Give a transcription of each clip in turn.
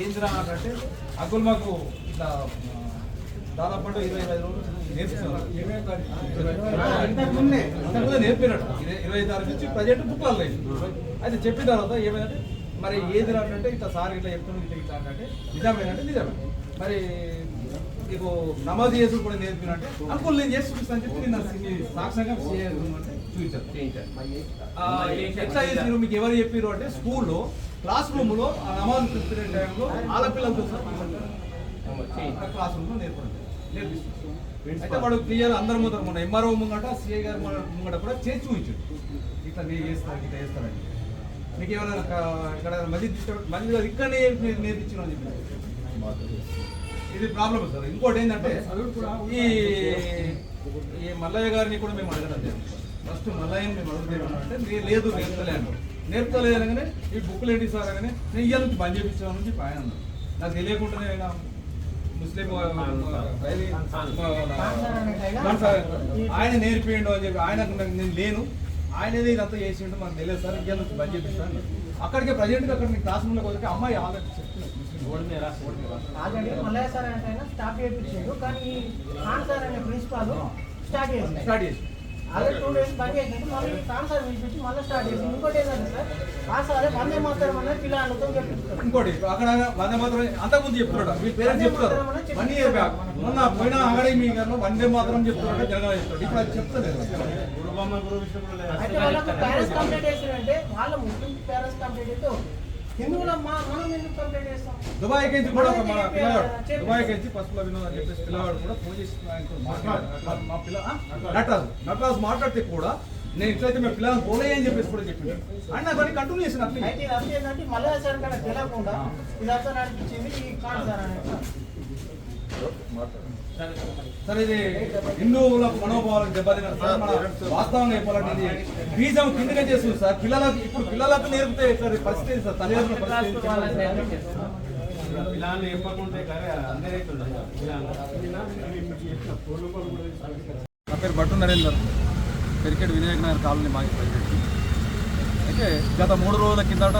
ఏంద్రా అంటే అక్కులు మాకు ఇట్లా దాదాపు 25 రోజులు నేర్పిస్తున్నారు. నేర్పినట్టు 25 తారీఖు నుంచి ప్రజెంట్ బుక్లలో అయితే చెప్పిన తర్వాత ఏమైందంటే మరి ఏది అంటే ఇట్లా సార్ ఇట్లా చెప్తున్నాం ఇట్లా అంటే నిజమేనంటే నిజమే. మరి నీకు నమాజ్ చేసుడు కూడా నేర్పినంటే అనుకూలు నేను చేసి చూపిస్తాను చెప్పి నేను సాక్షంగా చూపించాను. ఎట్లా చేసిరు మీకు ఎవరు చెప్పారు అంటే స్కూల్లో క్లాస్ రూమ్ లో ఆ నమాజ్ చెప్పిన టైంలో ఆడపిల్లలతో క్లాస్ రూమ్ లో నేర్పిస్తుంది. అయితే వాడు క్లియర్ అందరి ముందర మన ఎంఆర్ఓ ముంగట సిఐ గారి ముంగట కూడా చేసి చూపించాడు ఇట్లా నేను చేస్తాను ఇట్లా చేస్తానని. మీకు ఏమైనా ఇక్కడ మధ్య ఇక్కడనే నేర్పించిన అని చెప్పి ఇది ప్రాబ్లమ్ సార్. ఇంకోటి ఏంటంటే ఈ మల్లయ్య గారిని కూడా మేము అడగడం జరిగింది. ఫస్ట్ మల్లయ్యని మేము అడుగుతామంటే లేదు నేర్పుతలేదు అనగానే ఈ బుక్లు ఏంటి సార్ అనగానే నేను ఇయ్యాల నుంచి బంద్ చేయించాను నుంచి ఆయన అన్నాడు. నాకు తెలియకుండానే ఆయన ముస్లిం ఆయన నేర్పియండు అని చెప్పి ఆయన నేను లేను ఆయనదే ఇదంతా చేసిండు మాకు తెలియదు సార్ ఇయ్యాల నుంచి బంద్ చేపిస్తాను. అక్కడికే ప్రజెంట్గా అక్కడ మీ క్లాస్ రూమ్లోకి వస్తే అమ్మాయి ఆల్రెడీ మల్లయ్య సార్ అంటే స్టాప్ చేయించాడు కానీ ఖాన్ సార్ అనే ప్రిన్సిపాల్ స్టార్ట్ చేసి అదే 2 days బంద్ చేసినట్టు మళ్ళీ ఖాన్ సార్ పిలిపించి మళ్ళీ స్టార్ట్ చేసి. ఇంకోటి ఏంటంటే సార్ ఆ సార్ వందే మాత్రం అనేది పిల్లలతో చెప్తారు. ఇంకోటి అక్కడ వందే మాత్రం అంతకుముందు చెప్తున్నాడు మీ పేరెంట్స్ చెప్తారు 1 year బ్యాక్ మొన్న పోయిన అకాడమీ గారిలో వందే మాత్రం చెప్తున్నాడు జనరల్ చెప్తాడు. ఇప్పుడు అది చెప్తలేదు. అయితే వాళ్ళకు పేరెంట్స్ కంప్లైంట్ చేసినంటే వాళ్ళ ముస్లిం పేరెంట్స్ కంప్లైంట్ అయితే హిందువుల మనం ఎందుకు కంప్లైంట్ చేస్తాం. దుబాయ్ నుంచి కూడా మన పిల్లవాడు దుబాయ్ నుంచి పసుపుల వినోద్ అని చెప్పేసి పిల్లవాడు కూడా ఫోన్ చేసి మా పిల్ల నటరాజు మాట్లాడితే కూడా నేను ఇట్లయితే మేము పిల్లలను పోలే అని చెప్పేసి కూడా చెప్పింది అండ్ నాకు అది కంటిన్యూ చేసిన అయితే ఇది ఏంటంటే మల్లయ్య సార్ కన్నా తెలియకుండా ఇదంతా నడిపించింది ఈ ఖాన్ సార్ అనేది. సార్ ఇది హిందువులకు మనోభావాలకు దెబ్బతిన సార్. మన వాస్తవంగా చెప్పాలంటే ఇది బీజం కిందగా చేస్తుంది సార్. పిల్లలకు ఇప్పుడు పిల్లలకు నేర్పితే సార్ పరిస్థితి సార్ తల్లిదండ్రుల పరిస్థితి. నా పేరు భట్టు నరేందర్, పెరికేడ్ వినాయక నగర్ కాలనీ మాజీ ప్రెసిడెంట్. అయితే గత 3 రోజుల కిందట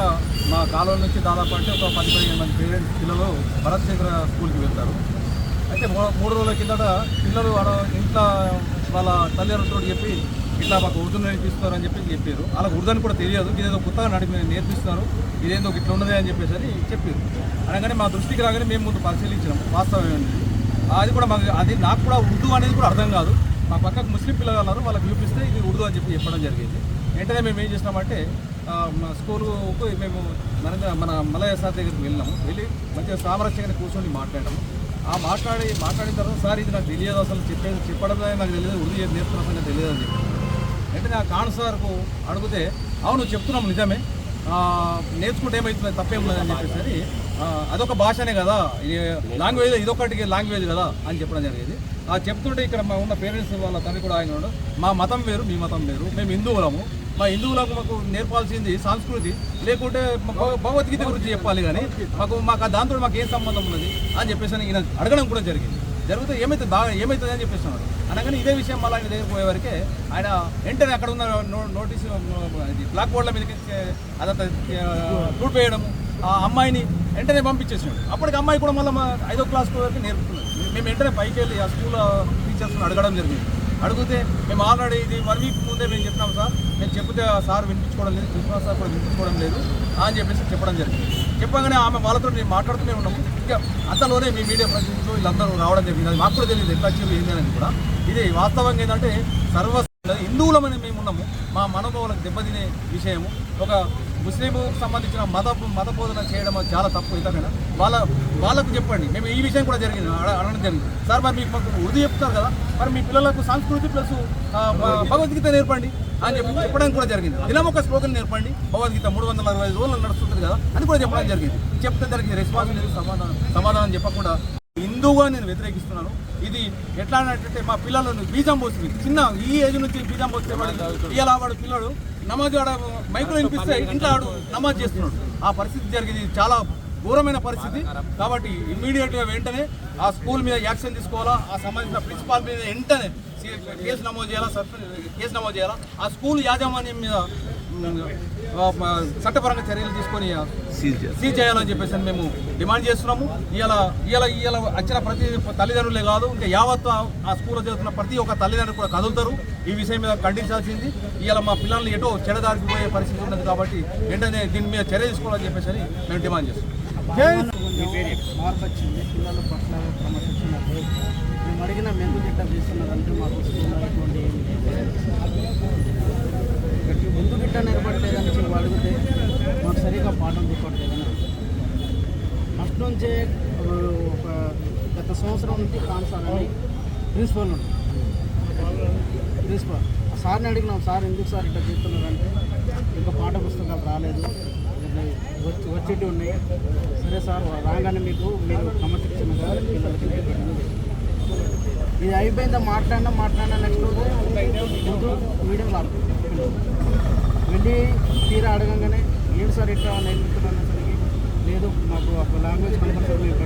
మా కాలనీ నుంచి దాదాపు అంటే ఒక 10-15 మంది పేరెంట్స్ పిల్లలు భరత్శేఖర స్కూల్కి వెళ్తారు. అయితే 3 రోజుల కిందట పిల్లలు ఇంట్లో వాళ్ళ తల్లిదండ్రులతో చెప్పి ఇట్లా మాకు ఉర్దూ నేర్పిస్తారు అని చెప్పారు. వాళ్ళకి ఉర్దూ అని కూడా తెలియదు, ఇదేదో కొత్తగా నేర్పిస్తున్నారు, ఇదేందో ఇట్లా ఉన్నది అని చెప్పేసి చెప్పారు. అనగానే మా దృష్టికి రాగానే మేము ముందు పరిశీలించినాం వాస్తవం ఏంటి. అది కూడా మాకు నాకు కూడా ఉర్దూ అనేది కూడా అర్థం కాదు. మా పక్కకు ముస్లిం పిల్లలు ఉన్నారు, వాళ్ళకి చూపిస్తే ఇది ఉర్దూ అని చెప్పడం జరిగింది. వెంటనే మేము ఏం చేసినామంటే మా స్కూలుకు మేము మన మల్లయ్య సార్ దగ్గరికి వెళ్ళినాము. వెళ్ళి మంచిగా సామరస్యంగా కూర్చొని మాట్లాడాము. మాట్లాడిన తర్వాత సార్ ఇది నాకు తెలియదు, అసలు చెప్పడం నాకు తెలియదు, ఉర్దూ నేర్పుతున్న సంగతి తెలియదు అని చెప్పి వెంటనే ఆ ఖాన్ సార్కు అడిగితే అవును చెప్తున్నాం నిజమే, నేర్చుకుంటే ఏమవుతుంది తప్పేమున్నదని చెప్పేసి అదొక భాషనే కదా, లాంగ్వేజ్ ఇదొకటికి లాంగ్వేజ్ కదా అని చెప్పడం జరిగేది. చెప్తుంటే ఇక్కడ మా ఉన్న పేరెంట్స్ వాళ్ళ తండ్రి కూడా ఆయన మా మతం వేరు మీ మతం వేరు, మేము హిందువులము, మా హిందువులకు మాకు నేర్పాల్సింది సంస్కృతి, లేకుంటే భగవద్గీత గురించి చెప్పాలి కానీ మాకు దాంతో మాకు ఏం సంబంధం ఉన్నది అని చెప్పేసి ఈయన అడగడం కూడా జరిగింది. జరిగితే ఏమవుతుంది అని చెప్పేస్తున్నారు. అనగానే ఇదే విషయం మళ్ళీ ఆయన దగ్గర పోయేవరకే ఆయన వెంటనే అక్కడ ఉన్న నోటీసు బ్లాక్ బోర్డుల మీదకి అదంతా చూడిపోయడము, ఆ అమ్మాయిని వెంటనే పంపించేసినాడు. అప్పటికి అమ్మాయి కూడా మళ్ళీ 5వ క్లాస్ వరకు నేర్పుతున్నారు. మేము వెంటనే పైకి వెళ్ళి ఆ స్కూల్ టీచర్స్ని అడగడం జరిగింది. అడిగితే మేము ఆల్రెడీ ఇది 1 week ముందే మేము చెప్పినాం సార్, మేము చెప్తే సార్ వినిపించుకోవడం లేదు, కృష్ణా సార్ కూడా వినిపించుకోవడం లేదు అని చెప్పేసి చెప్పడం జరిగింది. చెప్పగానే ఆమె వాళ్ళతో మేము మాట్లాడుతూనే ఉన్నాము. ఇంకా అంతలోనే మీ మీడియా ప్రతినిధులు వీళ్ళందరూ రావడం జరిగింది. అది మాకు కూడా తెలియదు ఎట్లా వచ్చారు ఏంటి అనేది కూడా. ఇది వాస్తవంగా ఏంటంటే హిందువులమని మేము ఉన్నాము, మా మనోభావాలకు దెబ్బతినే విషయము. ఒక ముస్లింకు సంబంధించిన మత బోధన చేయడం చాలా తప్పు. ఇతమైనా వాళ్ళకు చెప్పండి. మేము ఈ విషయం కూడా అనడం జరిగింది. సార్ మరి మీకు మాకు ఉర్దూ చెప్తారు కదా, మరి మీ పిల్లలకు సంస్కృతి ప్లస్ భగవద్గీత నేర్పండి అని చెప్పడం కూడా జరిగింది. దినం ఒక స్లోగన్ నేర్పండి, భగవద్గీత 365 రోజులు నడుస్తుంది కదా అని కూడా చెప్పడం జరిగింది. చెప్తే జరిగింది రెస్పాన్స్ లేదు, సమాధానం చెప్పకుండా హిందువుగా నేను వ్యతిరేకిస్తున్నాను. ఇది ఎట్లా అంటే మా పిల్లలను బీజం పోస్తుంది, చిన్న ఈ ఏజ్ నుంచి బీజం పోస్తే ఇలా వాడు పిల్లడు నమాజ్ మైకులో వినిపిస్తే ఇంట్లో ఆడు నమాజ్ చేస్తున్నాడు. ఆ పరిస్థితి జరిగింది, చాలా ఘోరమైన పరిస్థితి. కాబట్టి ఇమ్మీడియట్గా వెంటనే ఆ స్కూల్ మీద యాక్షన్ తీసుకోవాలా, ఆ సంబంధించిన ప్రిన్సిపాల్ మీద వెంటనే కేసు నమోదు చేయాలా, ఆ స్కూల్ యాజమాన్యం మీద చట్టపరంగా చర్యలు తీసుకొని సీజ్ చేయాలని చెప్పేసి మేము డిమాండ్ చేస్తున్నాము. ఇవాళ వచ్చిన ప్రతి తల్లిదండ్రులే కాదు, ఇంకా యావత్ ఆ స్కూల్లో చదువుతున్న ప్రతి ఒక్క తల్లిదండ్రులు కూడా కదులుతారు. ఈ విషయం మీద ఖండించాల్సింది. ఇవాళ మా పిల్లల్ని ఎటో చెడదారికి పోయే పరిస్థితి ఉన్నది కాబట్టి వెంటనే దీని మీద చర్య తీసుకోవాలని చెప్పేసి మేము డిమాండ్ చేస్తున్నాం. మార్పు వచ్చింది పిల్లల పట్ల క్రమశిక్షణ లేదు. మేము అడిగిన మెందు గిట్ట చేస్తున్నదంటే మాకు అటువంటి ముందు గిట్ట నిలబడలేదని చెప్పి అడిగితే మాకు సరిగా పాఠం చెప్పట్లేదని ఫస్ట్ నుంచే ఒక గత సంవత్సరం నుంచి కాన్సార్ అని ప్రిన్సిపల్ ఉంది. ప్రిన్సిపల్ ఆ సార్ని అడిగినాం, సార్ ఎందుకు సార్ ఇట్లా చెప్తున్నారంటే ఇంకా పాఠ పుస్తకాలు రాలేదు, వచ్చేటి ఉన్నాయి. సరే సార్ రాగానే మీరు క్రమశిక్షణగా పిల్లలకి నేర్పండి. ఇది అయిపోయిందా మాట్లాడినా నెక్స్ట్ రోజు ముందు మీడియం వాళ్ళు వెళ్ళి తీరా అడగంగానే ఏంటి సార్ ఇట్లా నేర్పుతున్నాను లేదు మాకు ఒక లాంగ్వేజ్ కంపల్సరీ మేము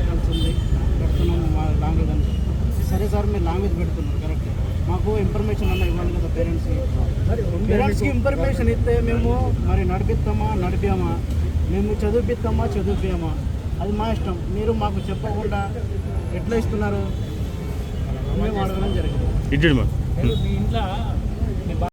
పెడుతున్నాము మా లాంగ్వేజ్ అని. సరే సార్ మీరు లాంగ్వేజ్ పెడుతున్నారు కరెక్ట్, మాకు ఇన్ఫర్మేషన్ అన్న ఇవ్వాలి కదా పేరెంట్స్కి ఇన్ఫర్మేషన్ ఇస్తే మేము మరి నడిపామా మేము చదివిస్తామా అది మా ఇష్టం. మీరు మాకు చెప్పకుండా ఎట్లా ఇస్తున్నారు మేము అడగడం జరిగింది. మీ ఇంట్లో